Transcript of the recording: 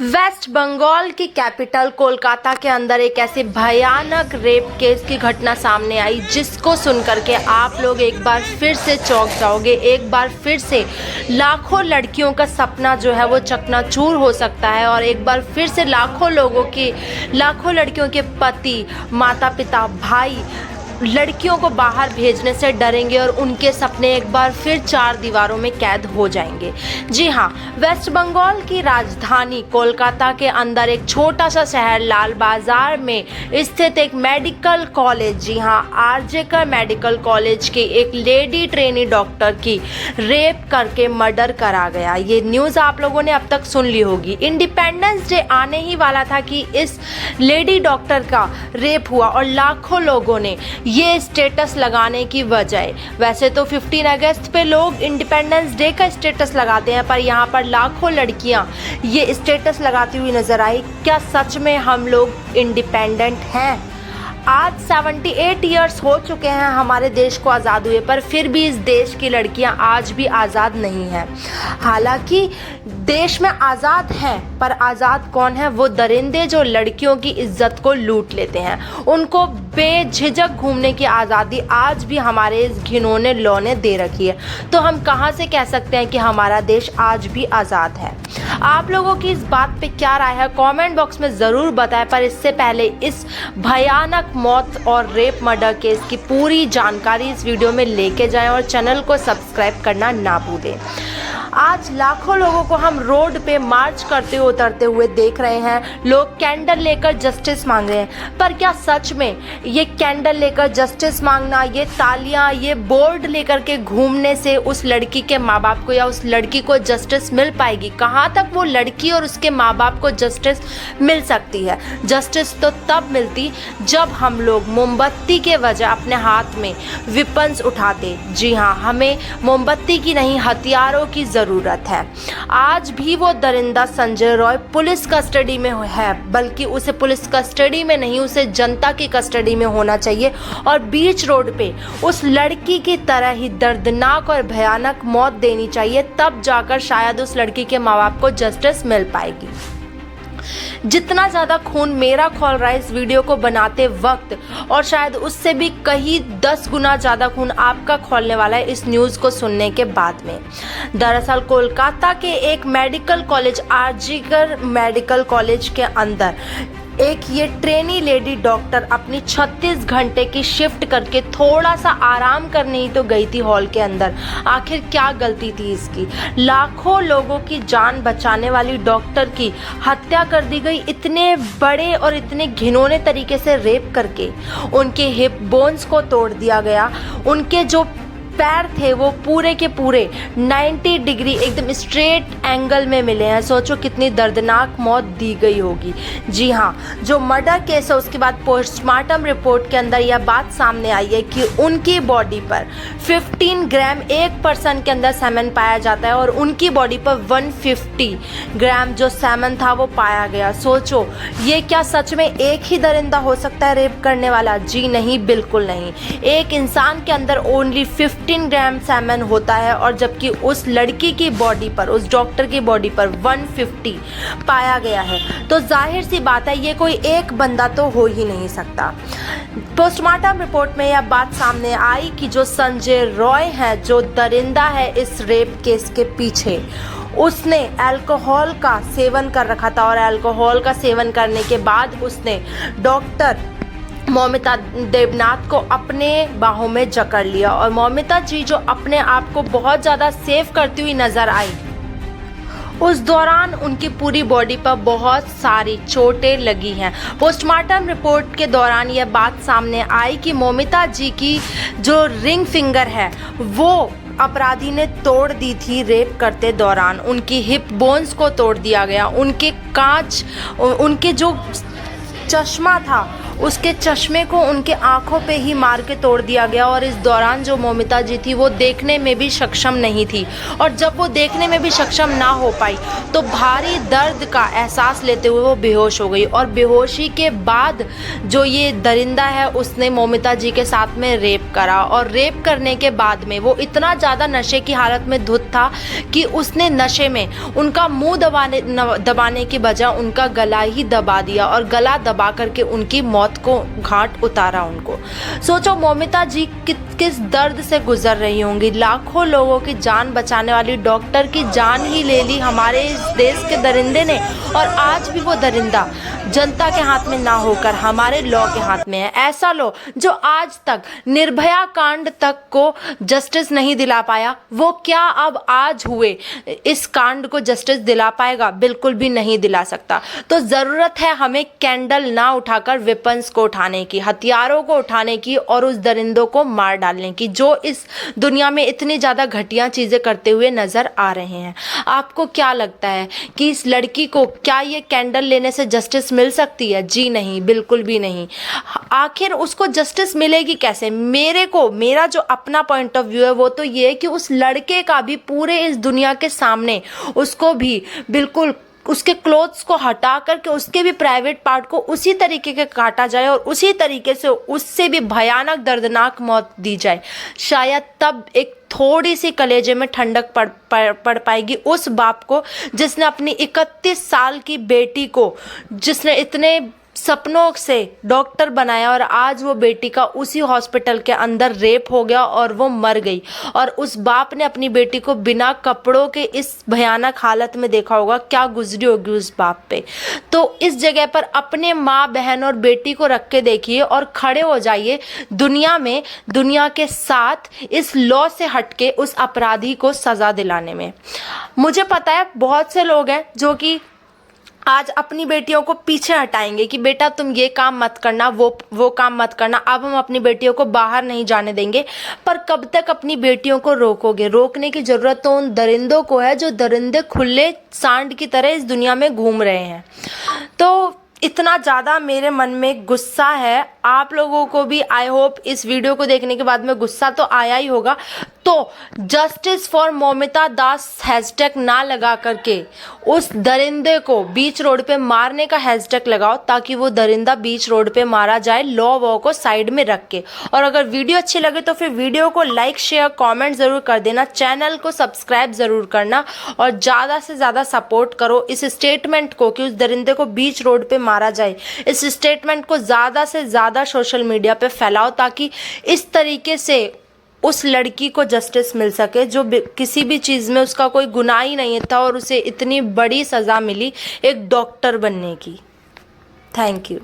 Waste Bengal की capital Kolkata के अंदर एक ऐसी भयानक रेप केस की घटना सामने आई जिसको सुनकर के आप लोग एक बार फिर से चौंक जाओगे। एक बार फिर से लाखों लड़कियों का सपना जो है वो चकनाचूर हो सकता है और एक बार फिर से लाखों लड़कियों के पति, माता पिता, भाई लड़कियों को बाहर भेजने से डरेंगे और उनके सपने एक बार फिर चार दीवारों में कैद हो जाएंगे। जी हाँ, वेस्ट बंगाल की राजधानी कोलकाता के अंदर एक छोटा सा शहर लाल बाजार में स्थित एक मेडिकल कॉलेज, जी हाँ आरजेकर मेडिकल कॉलेज के एक लेडी ट्रेनी डॉक्टर की रेप करके मर्डर करा गया। ये न्यूज़ आप लोगों ने अब तक सुन ली होगी। इंडिपेंडेंस डे आने ही वाला था कि इस लेडी डॉक्टर का रेप हुआ और लाखों लोगों ने ये स्टेटस लगाने की बजाय, वैसे तो 15 अगस्त पे लोग इंडिपेंडेंस डे का स्टेटस लगाते हैं, पर यहाँ पर लाखों लड़कियाँ ये स्टेटस लगाती हुई नजर आई। क्या सच में हम लोग इंडिपेंडेंट हैं? आज 78 इयर्स हो चुके हैं हमारे देश को आज़ाद हुए, पर फिर भी इस देश की लड़कियां आज भी आज़ाद नहीं हैं। हालांकि देश में आज़ाद हैं, पर आज़ाद कौन है? वो दरिंदे जो लड़कियों की इज्जत को लूट लेते हैं। उनको बेझिझक घूमने की आज़ादी आज भी हमारे इस घिनौने लॉ ने दे रखी है। तो हम कहाँ से कह सकते हैं कि हमारा देश आज भी आज़ाद है? आप लोगों की इस बात पे क्या राय है कमेंट बॉक्स में ज़रूर बताएं। पर इससे पहले इस भयानक मौत और रेप मर्डर केस की पूरी जानकारी इस वीडियो में लेके जाएं और चैनल को सब्सक्राइब करना ना भूलें। आज लाखों लोगों को हम रोड पे मार्च करते उतरते हुए देख रहे हैं। लोग कैंडल लेकर जस्टिस मांग रहे हैं, पर क्या सच में ये कैंडल लेकर जस्टिस मांगना, ये तालियां, ये बोर्ड लेकर के घूमने से उस लड़की के माँ बाप को या उस लड़की को जस्टिस मिल पाएगी? कहाँ तक वो लड़की और उसके माँ बाप को जस्टिस मिल सकती है? जस्टिस तो तब मिलती जब हम लोग मोमबत्ती के वजह अपने हाथ में विपन्स उठाते। जी हाँ, हमें मोमबत्ती की नहीं हथियारों की ज़रूरत है। आज भी वो दरिंदा संजय रॉय पुलिस कस्टडी में है, बल्कि उसे पुलिस कस्टडी में नहीं, उसे जनता की कस्टडी में होना चाहिए और बीच रोड पे उस लड़की की तरह ही दर्दनाक और भयानक मौत देनी चाहिए। तब जाकर शायद उस लड़की के माँ बाप को जस्टिस मिल पाएगी। जितना ज़्यादा खून मेरा खौल रहा है इस वीडियो को बनाते वक्त, और शायद उससे भी कहीं 10 गुना ज़्यादा खून आपका खौलने वाला है इस न्यूज़ को सुनने के बाद में। दरअसल कोलकाता के एक medical college RG Kar medical college के अंदर एक ये ट्रेनी लेडी डॉक्टर अपनी 36 घंटे की शिफ्ट करके थोड़ा सा आराम करने ही तो गई थी हॉल के अंदर। आखिर क्या गलती थी इसकी? लाखों लोगों की जान बचाने वाली डॉक्टर की हत्या कर दी गई इतने बड़े और इतने घिनौने तरीके से रेप करके। उनके हिप बोन्स को तोड़ दिया गया, उनके जो पैर थे वो पूरे के पूरे 90 डिग्री एकदम स्ट्रेट एंगल में मिले हैं। सोचो कितनी दर्दनाक मौत दी गई होगी। जी हाँ, जो मर्डर केस है उसके बाद पोस्टमार्टम रिपोर्ट के अंदर यह बात सामने आई है कि उनकी बॉडी पर 15 ग्राम एक पर्सन के अंदर सेमन पाया जाता है और उनकी बॉडी पर 150 ग्राम जो सेमन था वो पाया गया। सोचो, ये क्या सच में एक ही दरिंदा हो सकता है रेप करने वाला? जी नहीं, बिल्कुल नहीं। एक इंसान के अंदर ओनली 15 ग्राम सेमन होता है और जबकि उस लड़की की बॉडी पर, उस डॉक्टर की बॉडी पर 150 पाया गया है, तो जाहिर सी बात है ये कोई एक बंदा तो हो ही नहीं सकता। पोस्टमार्टम रिपोर्ट में यह बात सामने आई कि जो संजय रॉय है, जो दरिंदा है इस रेप केस के पीछे, उसने अल्कोहल का सेवन कर रखा था और अल्कोहल का सेवन करने के बाद उसने डॉक्टर मौमिता देवनाथ को अपने बाहों में जकड़ लिया और मौमिता जी जो अपने आप को बहुत ज़्यादा सेफ करती हुई नज़र आई, उस दौरान उनकी पूरी बॉडी पर बहुत सारी चोटें लगी हैं। पोस्टमार्टम रिपोर्ट के दौरान यह बात सामने आई कि मौमिता जी की जो रिंग फिंगर है वो अपराधी ने तोड़ दी थी रेप करते दौरान। उनकी हिप बोन्स को तोड़ दिया गया, उनके कांच, उनके जो चश्मा था उसके चश्मे को उनके आंखों पे ही मार के तोड़ दिया गया। और इस दौरान जो मौमिता जी थी वो देखने में भी सक्षम नहीं थी, और जब वो देखने में भी सक्षम ना हो पाई तो भारी दर्द का एहसास लेते हुए वो बेहोश हो गई। और बेहोशी के बाद जो ये दरिंदा है उसने मौमिता जी के साथ में रेप करा, और रेप करने के बाद में वो इतना ज़्यादा नशे की हालत में धुत था कि उसने नशे में उनका मुंह दबाने की बजाय उनका गला ही दबा दिया, और गला दबा करके उनकी मौत को घाट उतारा उनको। सोचो मौमिता जी किस दर्द से गुजर रही होंगी। लाखों लोगों की जान बचाने वाली डॉक्टर की जान ही ले ली हमारे इस देश के दरिंदे ने, और आज भी वो दरिंदा जनता के हाथ में ना होकर हमारे लॉ के हाथ में है। ऐसा लॉ जो आज तक निर्भया कांड तक को जस्टिस नहीं दिला पाया, वो क्या अब आज हुए इस कांड को जस्टिस दिला पाएगा? बिल्कुल भी नहीं दिला सकता। तो ज़रूरत है हमें कैंडल ना उठाकर वेपन्स को उठाने की, हथियारों को उठाने की, और उस दरिंदों को मार डालने की जो इस दुनिया में इतनी ज़्यादा घटिया चीज़ें करते हुए नज़र आ रहे हैं। आपको क्या लगता है कि इस लड़की को क्या ये कैंडल लेने से जस्टिस मिल सकती है? जी नहीं, बिल्कुल भी नहीं। आखिर उसको जस्टिस मिलेगी कैसे? मेरा जो अपना पॉइंट ऑफ व्यू है वो तो ये है कि उस लड़के का भी पूरे इस दुनिया के सामने उसको भी बिल्कुल उसके क्लोथ्स को हटा करके उसके भी प्राइवेट पार्ट को उसी तरीके के काटा जाए, और उसी तरीके से उससे भी भयानक दर्दनाक मौत दी जाए। शायद तब एक थोड़ी सी कलेजे में ठंडक पड़ पाएगी उस बाप को जिसने अपनी 31 साल की बेटी को, जिसने इतने सपनों से डॉक्टर बनाया, और आज वो बेटी का उसी हॉस्पिटल के अंदर रेप हो गया और वो मर गई। और उस बाप ने अपनी बेटी को बिना कपड़ों के इस भयानक हालत में देखा होगा, क्या गुजरी होगी उस बाप पे। तो इस जगह पर अपने माँ बहन और बेटी को रख के देखिए और खड़े हो जाइए दुनिया में, दुनिया के साथ इस लॉ से हटके उस अपराधी को सज़ा दिलाने में। मुझे पता है बहुत से लोग हैं जो कि आज अपनी बेटियों को पीछे हटाएंगे कि बेटा तुम ये काम मत करना, वो काम मत करना, अब हम अपनी बेटियों को बाहर नहीं जाने देंगे। पर कब तक अपनी बेटियों को रोकोगे? रोकने की ज़रूरत तो उन दरिंदों को है जो दरिंदे खुले सांड की तरह इस दुनिया में घूम रहे हैं। तो इतना ज़्यादा मेरे मन में गुस्सा है, आप लोगों को भी आई होप इस वीडियो को देखने के बाद में गुस्सा तो आया ही होगा। तो justice for Moumita Das hashtag ना लगा करके उस दरिंदे को बीच रोड पे मारने का हैशटैग लगाओ, ताकि वो दरिंदा बीच रोड पे मारा जाए, लॉ वॉ को साइड में रख के। और अगर वीडियो अच्छी लगे तो फिर वीडियो को लाइक शेयर कमेंट ज़रूर कर देना, चैनल को सब्सक्राइब ज़रूर करना, और ज़्यादा से ज़्यादा सपोर्ट करो इस स्टेटमेंट को कि उस दरिंदे को बीच रोड पे मारा जाए। इस स्टेटमेंट को ज़्यादा से ज़्यादा सोशल मीडिया पे फैलाओ, ताकि इस तरीके से उस लड़की को जस्टिस मिल सके जो किसी भी चीज़ में उसका कोई गुनाह ही नहीं था और उसे इतनी बड़ी सज़ा मिली एक डॉक्टर बनने की। Thank you.